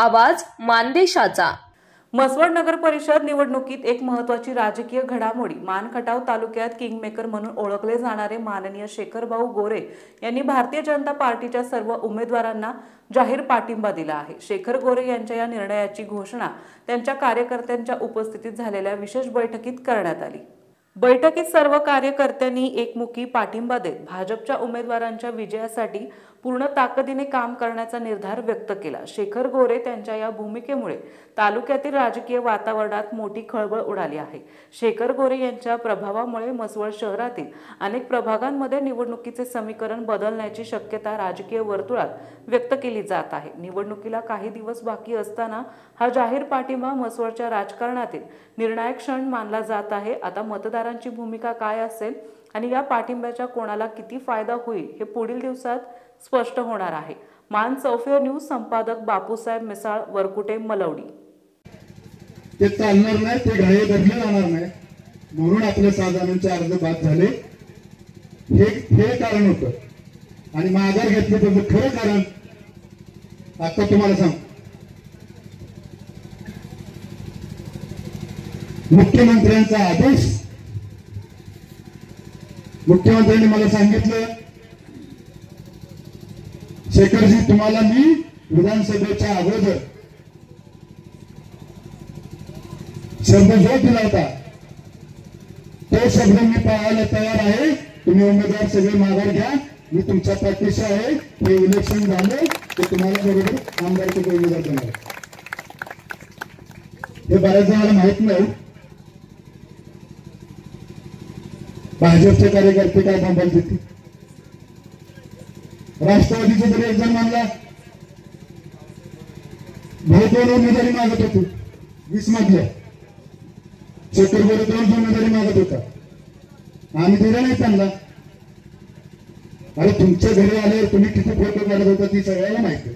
आवाज मानदेशाचा। म्हसवड नगर परिषद निवडणुकीत एक महत्त्वाची राजकीय घडामोडी। मानखटाव तालुक्यात किंगमेकर म्हणून ओळखले जाणारे माननीय शेखरभाऊ गोरे यांनी भारतीय जनता पार्टीच्या सर्व उमेदवारांना जाहीर पाठिंबा दिला आहे। शेखर गोरे यांच्या या निर्णयाची घोषणा त्यांच्या कार्यकर्त्यांच्या उपस्थितीत झालेल्या विशेष बैठकीत करण्यात आली। बैठकीत सर्व कार्यकर्त्यांनी एकमुखी पाठिंबा देत भाजपच्या उमेदवारांच्या विजयासाठी पूर्ण ताकदीने काम करण्याचा निर्धार व्यक्त केला। शेखर गोरे त्यांच्या या भूमिकेमुळे तालुक्यातील राजकीय वातावरणात मोठी खळबळ उडाली आहे। शेखर गोरे यांच्या प्रभावामुळे म्हसवड शहरातील अनेक प्रभागांमध्ये निवडणुकीचे समीकरण बदलण्याची शक्यता राजकीय वर्तुळात व्यक्त केली जात आहे। निवडणुकीला काही दिवस बाकी असताना हा जाहीर पाठिंबा म्हसवडच्या राजकारणातील निर्णायक क्षण मानला जात आहे। आता मतदारांची भूमिका काय असेल आणि या पाठिंब्याचा कोणाला किती फायदा होईल हे पुढील दिवसात स्पष्ट होणार आहे। मान चौफेर न्यूज संपादक बापूसाहेब मिसाळ, वरकुटे, मलवडी। ते चालणार नाही, ते घाये धरले जाणार नाही म्हणून आपले 6 जणांचे अर्ज बाद झाले। हे कारण होतं आणि माघार घेतली त्याचं खरं कारण आता तुम्हाला सांग। मुख्यमंत्र्यांचा आदेश, मुख्यमंत्र्यांनी मला सांगितलं, शेखरजी तुम्हाला मी विधानसभेच्या अगोदर शब्द जो दिला होता तो शब्द मी पाळायला तयार आहे। तुम्ही उमेदवार सगळे माघार घ्या, मी तुमच्या पाठीशी आहे। हे इलेक्शन झाले ते तुम्हाला बरोबर आमदारचे उमेदवार देणार। हे बऱ्याच जणांना माहित नाही। भाजपचे कार्यकर्ते काय थांबायला देतील? राष्ट्रवादीचे तरी एक जण मानला भाऊ 2 उमेदवारी मागत होते 20 मधल्या। शेखर गोरे 2 उमेदवारी मागत होता, आम्ही दिलं नाही त्यांना। अरे तुमच्या घरी आल्यावर तुम्ही किती फोटो काढत होता ती सगळ्याला माहिती।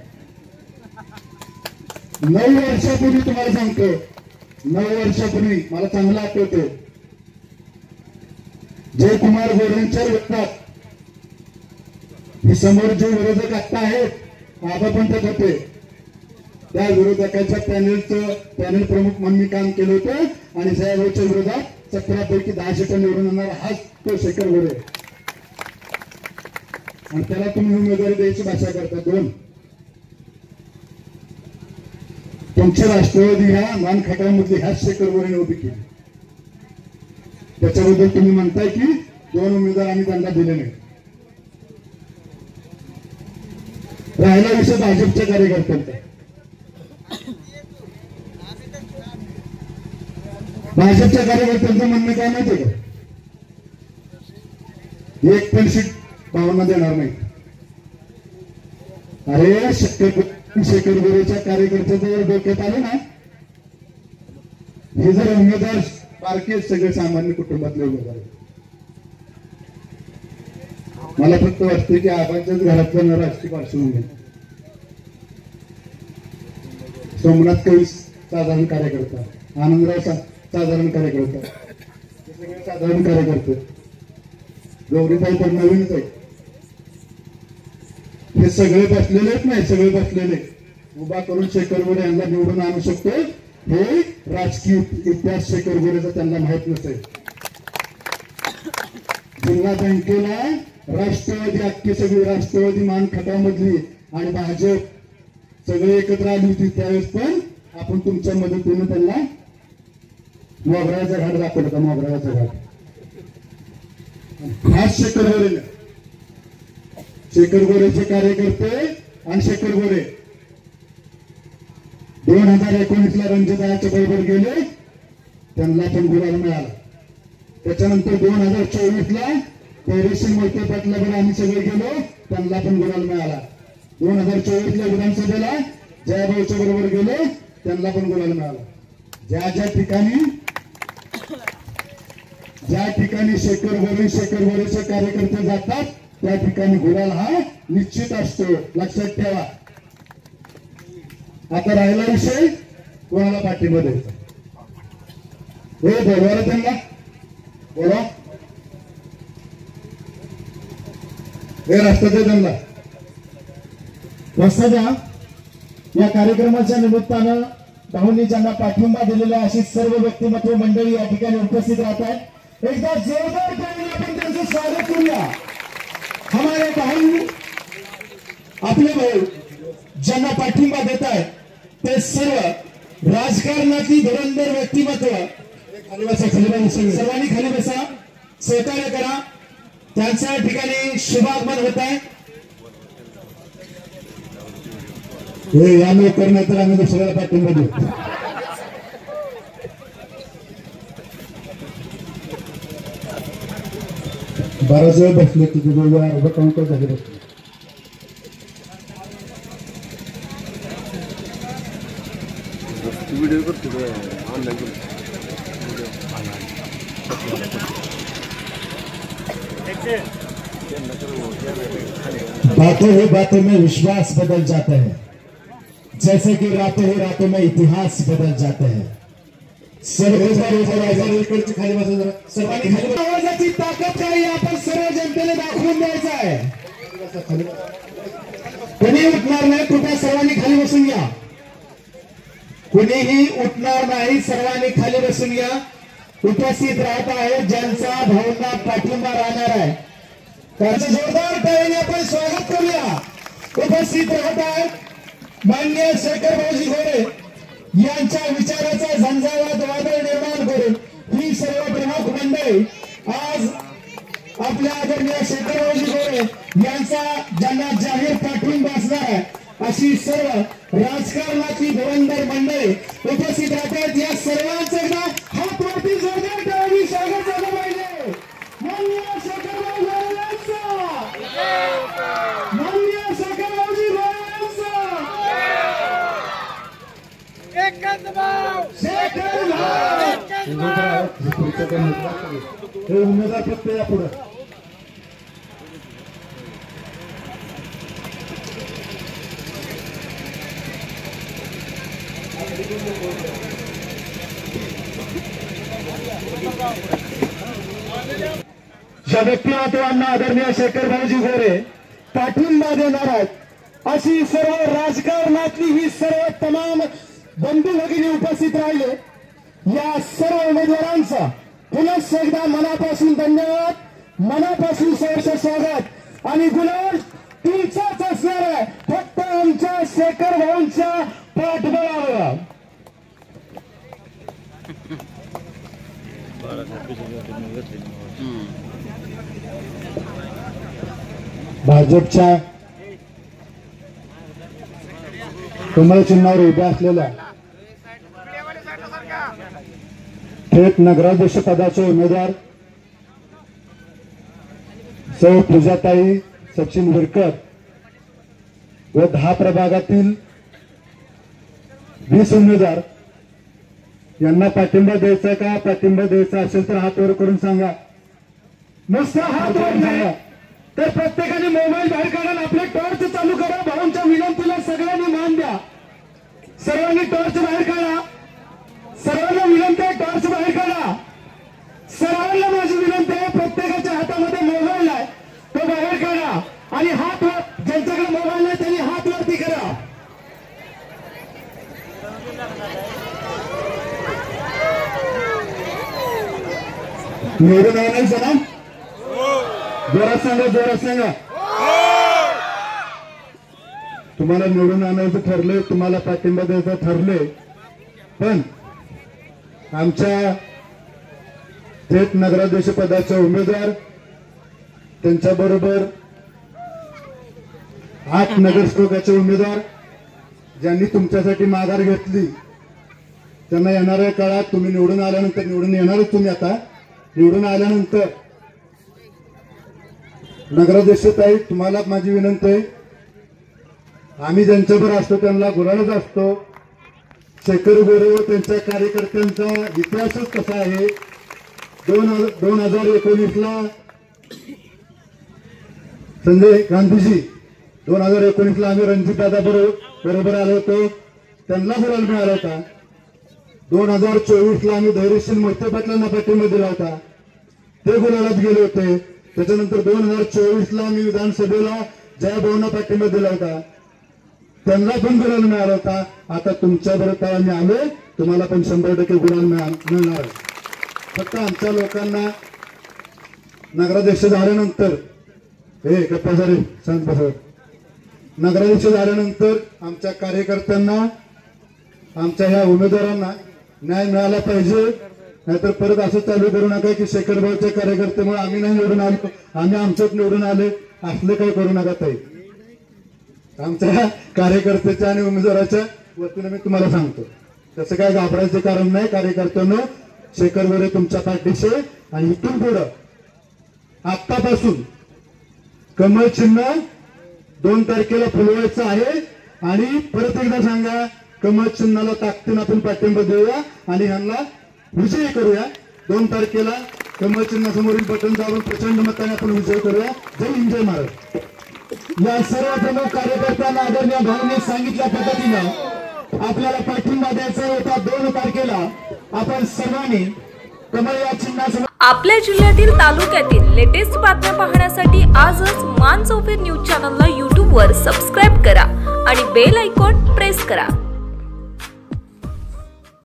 9 वर्षापूर्वी तुम्हाला सांगतो, 9 वर्षापूर्वी मला चांगलं आठवतं, जयकुमार गोरेंच्या विरोधात ही समोर जे विरोधक आता आहेत आबा पण त्यात होते, त्या विरोधकाच्या पॅनल प्रमुख म्हणून मी काम केलं होतं आणि साहेबांच्या विरोधात 17 पैकी 10 सीटा निवडून येणार हाच तो शेखर गोरे। आणि त्याला तुम्ही उमेदवारी द्यायची भाषा करता। 2 तुमचे राष्ट्रवादी ह्या मानखटावमधली ह्याच शेखर गोरेने उभी केली, त्याच्याबद्दल तुम्ही म्हणताय की 2 उमेदवार आम्ही त्यांना दिले नाही। राहिला विषय भाजपच्या कार्यकर्त्यांचा। भाजपच्या कार्यकर्त्यांचं म्हणणं काय माहितीये का? एक पण सीट भावना देणार नाही। अरे शेखर गोरेच्या कार्यकर्त्याचं जर डोक्यात आलं ना, हे जर उमेदवार बारके सगळे सामान्य कुटुंबातले उमेदवार, मला फक्त वाटतं की आबांच्याच घरातलं राजकीय पार्श्वभूमी। सोमनाथ कवी साधारण कार्यकर्ता, आनंदराव साधारण कार्यकर्ता, हे सगळे साधारण कार्यकर्ते। गौरीताई पण नवीनच आहे, हे सगळे बसलेले आहेत नाही, सगळे बसलेले उभा करून शेखर गोरे यांना निवडून आणू शकतो हे राजकीय इतिहास शेखर गोरेचा त्यांना माहित नसेल। जिल्हा बँकेला राष्ट्रवादी, अख्खी सगळी राष्ट्रवादी मानखटावमधली आणि भाजप सगळे एकत्र आली होती, त्यावेळेस पण आपण तुमच्या मदतीने त्यांना मोगऱ्याचा घाट दाखवला होता। मोगऱ्याचा घाट खास शेखर गोरे, शेखर गोरेचे कार्यकर्ते आणि शेखर गोरे 2019ला रणजितदादाच्या बरोबर गेले, त्यांना पण गुलाल मिळाला। त्याच्यानंतर 2024ला कैरेसिंग मोहिते पाटलाकडे आम्ही सगळे गेलो, त्यांना पण गुलाल मिळाला। 2024ला विधानसभेला जयाभाऊच्या बरोबर गेलो, त्यांना पण गुलाल मिळाला। ज्या ठिकाणी शेखर गोरेचे कार्यकर्ते जातात त्या ठिकाणी गुलाल हा निश्चित असतो, लक्षात ठेवा। आता राहिला विषय कोणाला पाठिंबा द्यायचा। हे बोलवा त्यांना, बोला, हे रस्ता दे त्यांना, रस्ता द्या। या कार्यक्रमाच्या निमित्तानं भाऊंनी ज्यांना पाठिंबा दिलेला अशी सर्व व्यक्तिमत्व मंडळी या ठिकाणी उपस्थित राहत आहेत। एकदा जोरदार टाळ्यांनी आपण त्यांचं स्वागत करूया। हमारे भाऊ, आपले भाऊ ज्यांना पाठिंबा देत आहेत ते सर्व राजकारणातली धुरंधर व्यक्तिमत्व, सर्वांनी खाली बसा, सहकार्य करा, त्यांच्या ठिकाणी शुभागमन होत आहे। या नोकर तर आम्ही दुसऱ्याला पाठिंबा देऊ। बराच वेळ बसले तिथे अर्ध काउंट झाले बसले। बातों में विश्वास बदल जाता है, जैसे कि रातों ही रातों में इतिहास बदल जाते हैं। सर्वांनी आवाजाची ताकद काय आपण सर्व जनतेने दाखवून द्यायचं आहे। कोणी उठणार नाही, कृपया सर्वांनी खाली बसून घ्या। कुणीही उठणार नाही, सर्वांनी खाली बसून घ्या। उपस्थित राहत आहे ज्यांचा भाऊंना पाठिंबा राहणार आहे त्यांचं जोरदार टाळ्यांनी आपण स्वागत करूया। उपस्थित राहत आहेत माननीय शेखर भाऊजी गोरे यांच्या विचाराचा झंझावात वादळ निर्माण करून ही सर्व प्रमुख मंडळी आज आपल्या आदरणीय शेखर भाऊजी गोरे यांचा ज्यांना जाहीर पाठिंबा असणार आहे अशी सर्व राजकारणातली धुरंधर मंडळी उपस्थित राहतात। या सर्वांचं एकदा हात वरती जोरदार टाळ्यांनी स्वागत झालं पाहिजे। माननीय शेखर भाऊ गोरे यांचं, माननीय शेखर भाऊजी गोरे यांचं, शेखर भाऊ हे उमेदवार फक्त या पुढे ज्या व्यक्तिमत्वांना आदरणीय शेखर भाऊजी गोरे पाठिंबा देणार आहेत अशी सर्व राजकारणातली ही सर्व तमाम बंधू भगिनी उपस्थित राहिले। या सर्व उमेदवारांचा पुनश्च एकदा मनापासून धन्यवाद, मनापासून सहर्ष स्वागत आणि गुलाल तुमचाच असणार आहे, फक्त आमच्या शेखर भाऊंच्या पाठबळावर। भाजपच्या कमळ चिन्हावर उभ्या असलेल्या थेट नगराध्यक्ष पदाचे उमेदवार सौ पूजाताई सचिन विरकर व 10 प्रभागातील 20 उमेदवार यांना पाठिंबा द्यायचा का? पाठिंबा द्यायचा असेल तर हात वर करून सांगा। नुसता हात वर नाही तर प्रत्येकाने मोबाईल बाहेर काढा, आपले टॉर्च चालू करा। भाऊंच्या विनंतीला सगळ्यांनी मान द्या। सर्वांनी टॉर्च बाहेर काढा, सर्वांना विनंती आहे टॉर्च बाहेर काढा। सर्वांना माझी विनंती आहे, प्रत्येकाच्या हातामध्ये मोबाईल आहे तो बाहेर काढा आणि हात वर, ज्यांच्याकडे मोबाईल नाही त्यांनी हात वरती करा। निवडून आणायचं ना? जोरात सांगा, जोरात सांगा। तुम्हाला निवडून आणायचं ठरले, तुम्हाला पाठिंबा द्यायचं ठरले, पण आमच्या थेट नगराध्यक्ष पदाचे उमेदवार त्यांच्याबरोबर 8 नगरसेवकाचे उमेदवार ज्यांनी तुमच्यासाठी माघार घेतली त्यांना येणाऱ्या काळात तुम्ही निवडून आल्यानंतर, निवडून येणारच तुम्ही आता, निवडून आल्यानंतर नगराध्यक्ष ताई तुम्हाला माझी विनंती आहे, आम्ही ज्यांच्याबरोबर असतो त्यांना गुलालच असतो। शेखर गोरे व त्यांच्या कार्यकर्त्यांचा इतिहासच कसा आहे। 2019ला संजय गांधीजी 2019ला आम्ही रणजितदादा बरोबर आलो होतो, त्यांना गुलाल मिळाला होता। 2024ला आम्ही धैर्यशील मोहिते पाटलांना पाठिंबा दिला होता, ते गुलालात गेले होते। त्याच्यानंतर 2024ला आम्ही विधानसभेला जयभाऊंना पाठिंबा दिला होता। त्यांना पण गुलाल मिळाला होता. आता तुमच्या बरोबर आम्ही आलोय, तुम्हाला पण 100% गुलाल मिळणार. फक्त आमच्या लोकांना नगराध्यक्ष झाल्यानंतर नगराध्यक्ष झाल्यानंतर आमच्या कार्यकर्त्यांना, आमच्या ह्या उमेदवारांना न्याय मिळाला पाहिजे. नाहीतर परत असं चालू करू नका की शेखरभाऊच्या कार्यकर्त्यामुळे आम्ही नाही निवडून आलो, आम्ही आमच्यात निवडून आले, असले काही करू नका ताई. आमच्या कार्यकर्त्याच्या आणि उमेदवाराच्या वतीने मी तुम्हाला सांगतो, तसं काय घाबरायचं कारण नाही. कार्यकर्त्यांनो, शेखर गोरे तुमच्या पाठीशी, आणि इथून पुढं आत्तापासून कमळ चिन्ह 2 तारखेला फुलवायचं आहे. आणि परत एकदा सांगा, कमळ चिन्हाला ताकदीने आपण पाठिंबा देऊया आणि ह्यांना विजयी करूया. 2 तारखेला कमळ चिन्हासमोरील बटन दाबून प्रचंड मताने आपण विजय करूया. जय हिंद, जय महाराज. या सर्व प्रमुख कार्यकर्त्यांना आदरणीय भाऊंनी सांगितल्या पद्धतीनं आपल्याला पाठिंबा द्यायचा होता. 2 तारखेला आपण सर्वांनी कमळ या चिन्हासमोर. आपल्या जिल्ह्यातील तालुक्यातील लेटेस्ट बातम्या पाहण्यासाठी आजच मान चौफेर न्यूज चॅनलला YouTube वर सबस्क्राईब करा आणि बेल आयकॉन प्रेस करा.